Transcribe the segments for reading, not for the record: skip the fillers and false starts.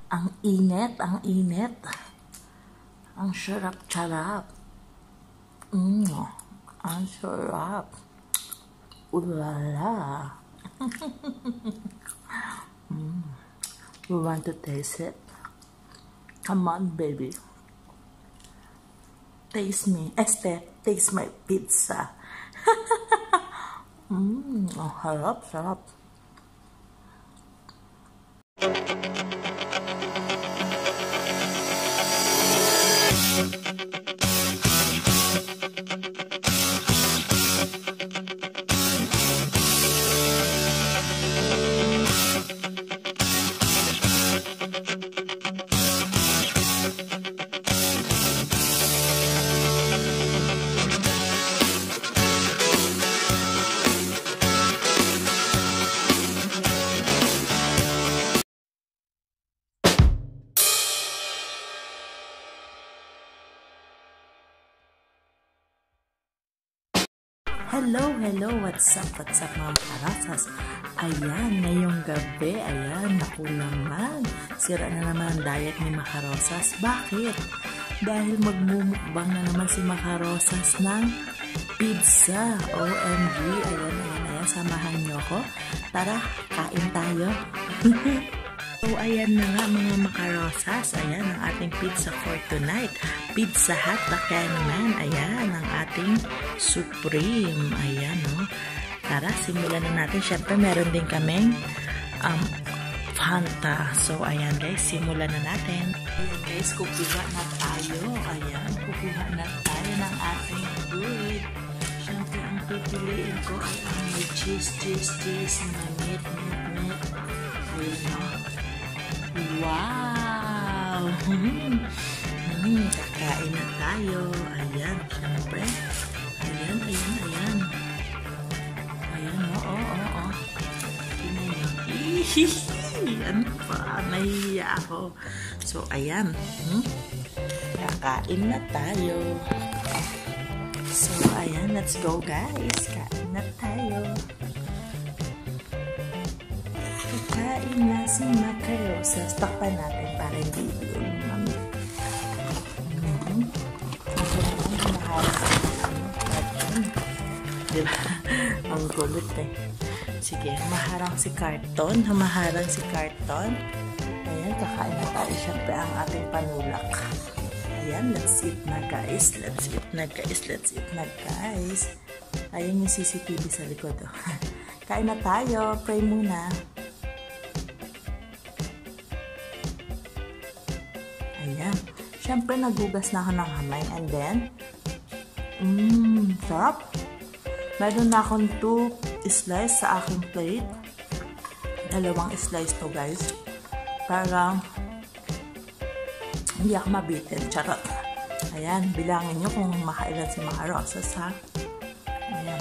Ang init, ang init. Ang sarap-sarap. Ang sarap. Ulala. We want to taste it. Come on, baby. Taste me. Taste my pizza. Ang harap, sarap. Hello, what's up mga makarasas? Ayan, ngayong gabi, ayan, naku naman, sira na naman ang diet ni Makarosas. Bakit? Dahil magmumukbang na naman si Makarosas ng pizza. OMG, ayan, samahan nyo ko. Tara, kain tayo. So, ayan na nga mga Makarosas, ayan ang ating pizza for tonight. Pizza Hut, kaya naman, ayan ang ating Supreme. Ayan, no? Tara, simulan na natin. Siyempre, meron din kaming Fanta. So, ayan guys, simulan na natin. Ayan guys, kukuha na tayo. Ayan, kukuha na tayo ng ating food. Siyempre, ang pipiliin ko ay ang may cheese na meat. Ayan, no? Wow! Kakain na tayo. Ayan, syempre. Ayan. Ayan, oo. Ano pa? Nahihiya ako. So, ayan. Kakain na tayo. So, ayan. Let's go, guys. Kain na tayo. Kakain na si Makarosas. Takpan natin para hindi lumamig. Diba? Ang gulit eh. Sige, humaharang si karton. Ayan, kakain na tayo. Siyempre ang ating panulak. Ayan, let's eat na guys. Ayan yung CCTV sa likod. Oh. Kain na tayo. Pray muna. Ayan. Siyempre, nagugas na ako ng hamay. And then, sarap. Meron na akong 2 slice sa aking plate. 2 slice to guys. Para hindi ako mabitin. Charot. Ayan, bilangin nyo kung makailan si Makarosas ha. Ayan.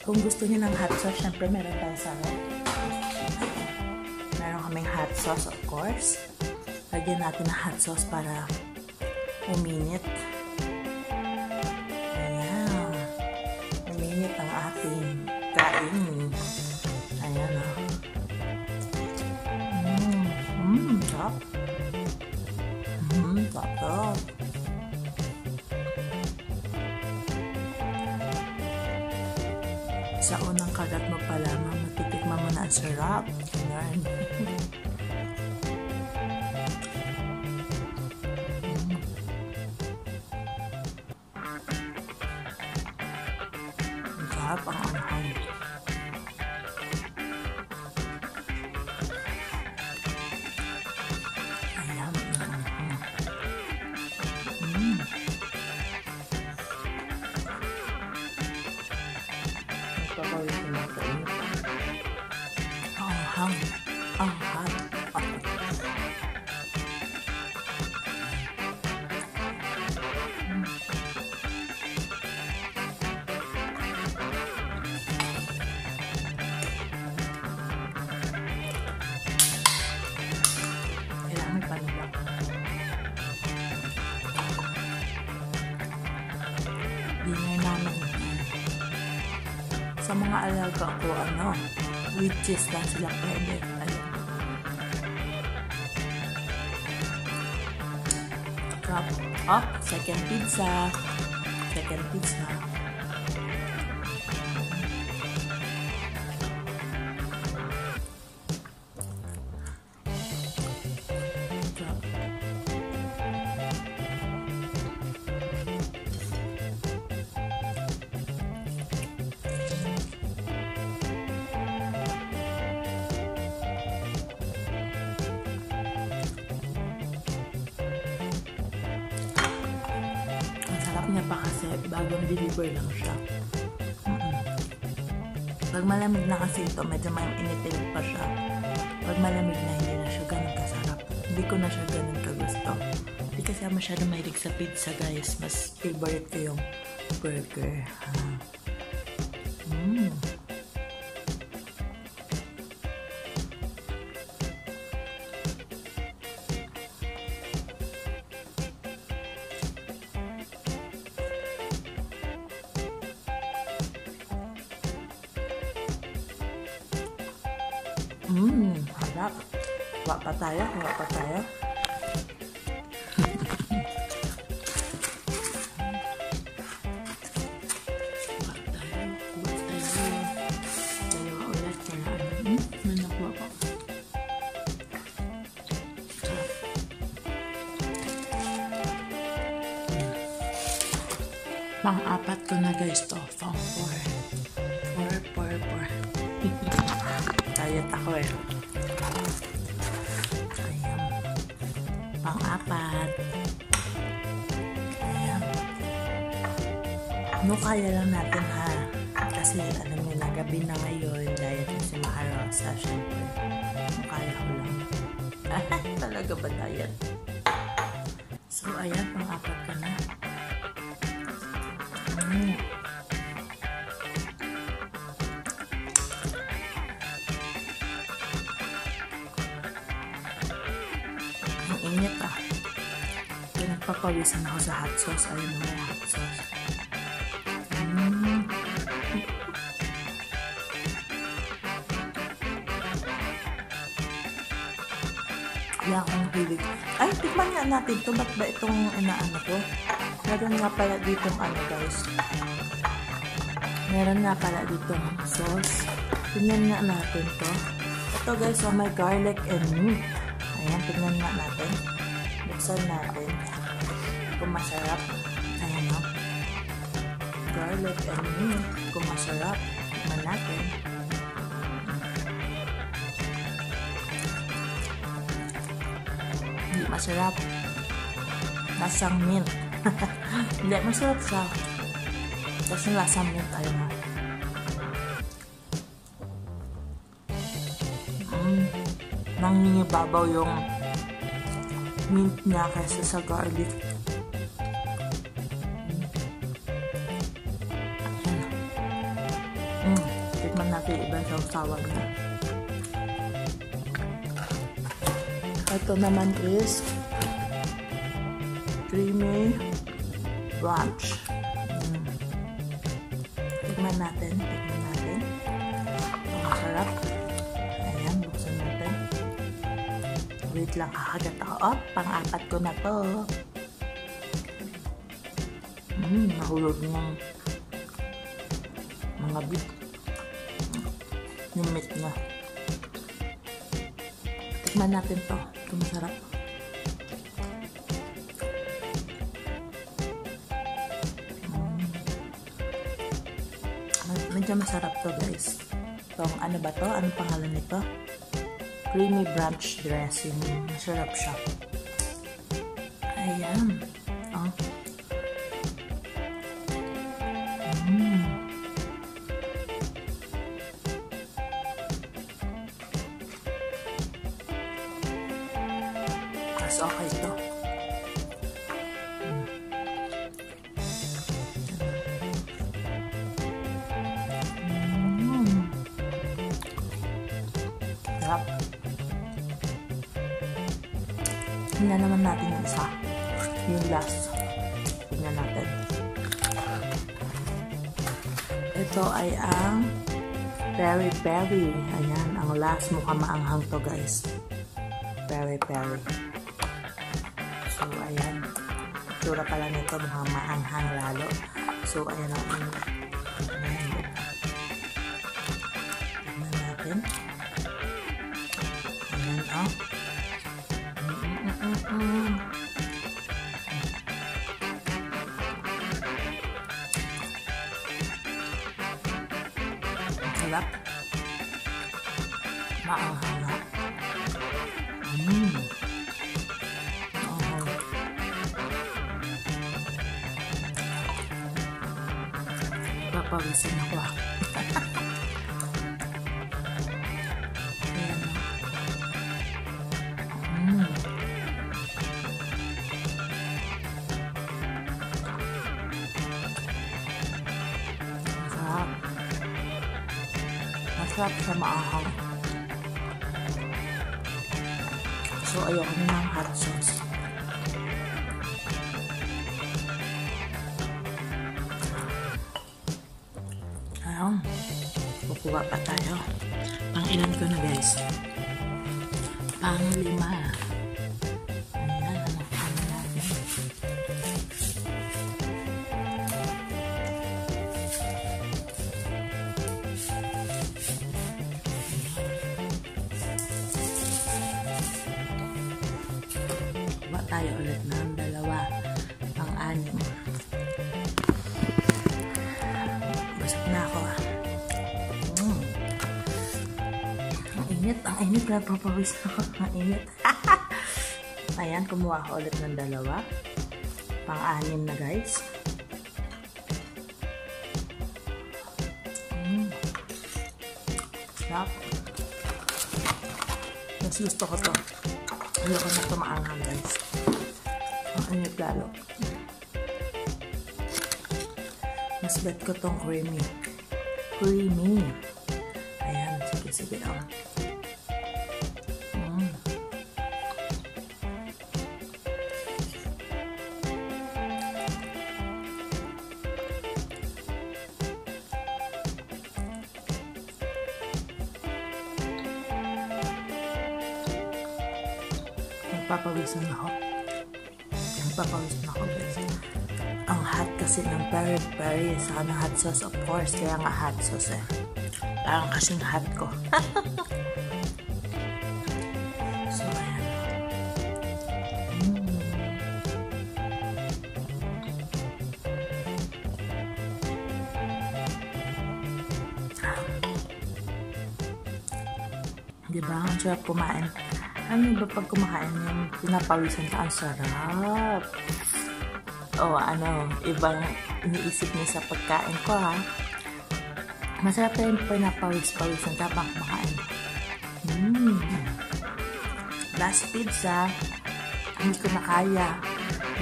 Kung gusto niyo ng hot sauce, syempre meron tayo sa red. Meron kaming hot sauce of course. Lagyan natin ng hot sauce para uminit. Ang ating kain. Ayan o. Sarap. Sarap. Sa unang kagat mo pa lamang, matitikman mo na ang sarap. Ayan. Sarap ang anghang. Ayan. Magpapawis na natin. Anghang. Dinner namin. Sa mga alaga ko, with cheese lang sila pwede. Ayun. Sarap. Up, second pizza. Second pizza. Niya pa kasi bagong deliver lang siya. Pag malamig na kasi ito, medyo may initin pa siya. Pag malamig na, hindi na siya ganun kasarap. Hindi ko na siya ganun kagusto. Hindi kasi masyado mahilig sa pizza, guys. Mas favorite ko yung burger. Harap. Kuha pa tayo. Dalawa ulit. May nakuha pa. Pang-apat ko na, guys, to. Pang 4. Diet ako eh. Ayan. Pang-apat. Ayan. Kaya lang natin, ha. Kasi alam niyo na, gabi na ngayon. Diet na si Maharosa. Siyempre. Kaya ko lang. Talaga ba diet? So, ayan. Pang-apat ka na. Ang init ah. Pinagpapawisan ako sa hot sauce. Ayun mo yung hot sauce. Kaya akong hilig. Ay, tikman nga natin ito. Ba't ba itong inaano ko? Meron nga pala ditong guys. Meron nga pala ditong sauce. Tingnan nga natin to. Ito guys, may garlic and meat. Ayan, tingnan nga natin. Buksan natin. Kung masarap. Ayan o. Garlic and meat. Kung masarap. Tingnan natin. Hindi masarap. Lasang mint. Hindi, masarap siya. Tapos yung lasang mint, ayun na. Nangingibabaw yung mint niya kaysa sa garlic. Tikman natin yung ibang sausawan niya. Ito naman is creamy brunch. Tikman natin. Masarap. Ayan, buksan natin. Wait lang, kakagat ako. Oh, pang-apat ko na to. Nahulog ng mga bit. Yung meat na. Tikman natin to. Ito masarap. Medyo masarap to guys. Itong ano ba to? Anong pangalan nito? Creamy brunch dressing. Masarap siya. Ayan. Oh. Mas okay to. Sarap. Tingnan naman natin yung isa. Yung last. Tingnan natin. Ito ay ang peri-peri. Ayan, ang last. Mukhang maanghang to guys. Peri-peri. So, ayan. itsura pala nito, mukhang maanghang lalo. So, ayan ang ayan. Tignan natin. Ayan, oh. Ang sarap. Maanghang na. Papawisan ako. Masarap siya, maahang. So, ayoko na ng hot sauce. Ayan. Kukuha pa tayo. Pang ilan ko na, guys? Pang 5. Ayan, hanap natin. Kuha tayo ulit ng 2. Pang 6. Basag na ako. Ang init, napapawis ako. Ang init. Ayan, kumuha ako ulit ng 2. Pang-6 na, guys. Sarap. Mas gusto ko to. Ayoko na ito maanghang, guys. Ang init lalo. Mas bet ko tong creamy. Creamy. Ayan, sige. Nagpapawisan ako, guys. Ang hot kasi ng peri-peri sa hot sauce, of course. Kaya nga hot sauce eh. Parang kasing hot ko. So, ayan. Diba? Ang sarap kumain. Ano ba pag kumakain yung pinapawisan ka? Ang sarap. O ibang iniisip niya sa pagkain ko, ha. Masarap na yung pinapawis-pawisan ka bang kumakain. Last pizza, hindi ko na kaya.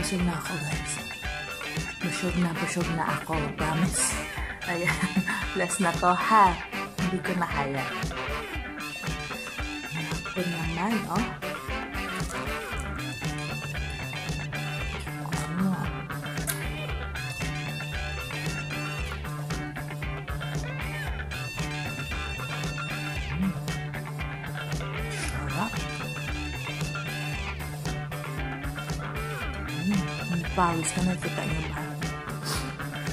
Busog na ako, guys. Busog na ako. Promise. Ayan. Last na to, ha. Hindi ko na kaya. Ako naman, oh. Sarap. Pawis ka na, kita niyo ba?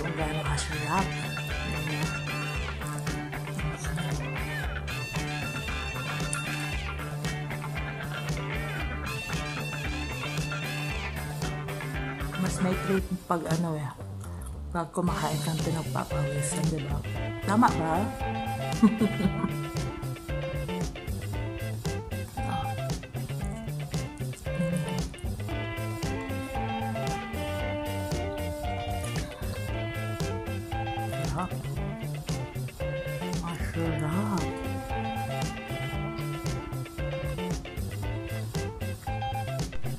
Kung gano'n kasarap. Mas may treat pag pag kumakain kang pinagpapawisan, diba? Tama ba? Masarap.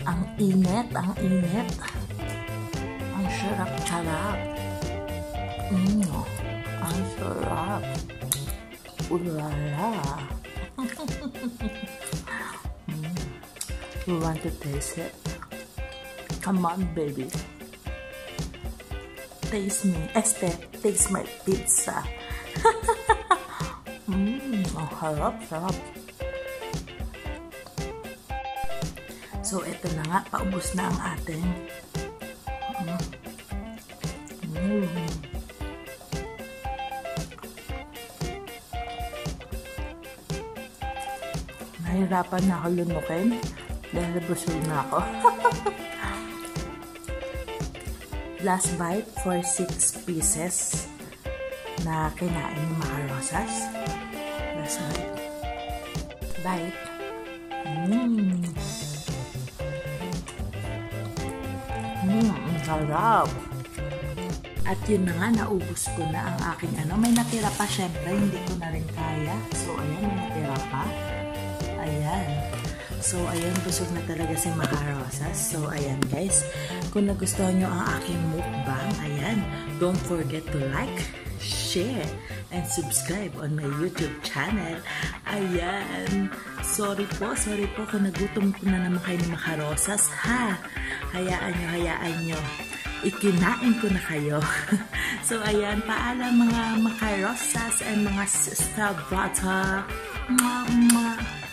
Ang init. Ang sarap. Ang sarap. Ulala. You want to taste it? Come on, baby. Taste me. Taste my pizza. Ang sarap. So, ito na nga. Paubos na ang ating Nahirapan na ako lunukin dahil busog na ako. Last bite for 6 pieces na kinain ni Macarosas. Last bite. Ang sarap. At yun na nga, naubos ko na ang aking may natira pa syempre, hindi ko na rin kaya. So ayan, may natira pa. Ayan. So, ayan, busog na talaga si Macarosas. So, ayan guys, kung nagustuhan nyo ang aking mukbang, ayan, don't forget to like, share, and subscribe on my YouTube channel. Ayan. Sorry po kung nagutom ko na naman kayo ni Macarosas, ha? Hayaan nyo. Ikinain ko na kayo. So, ayan, paalam mga Macarosas and mga sister brother. Mwah, mwah.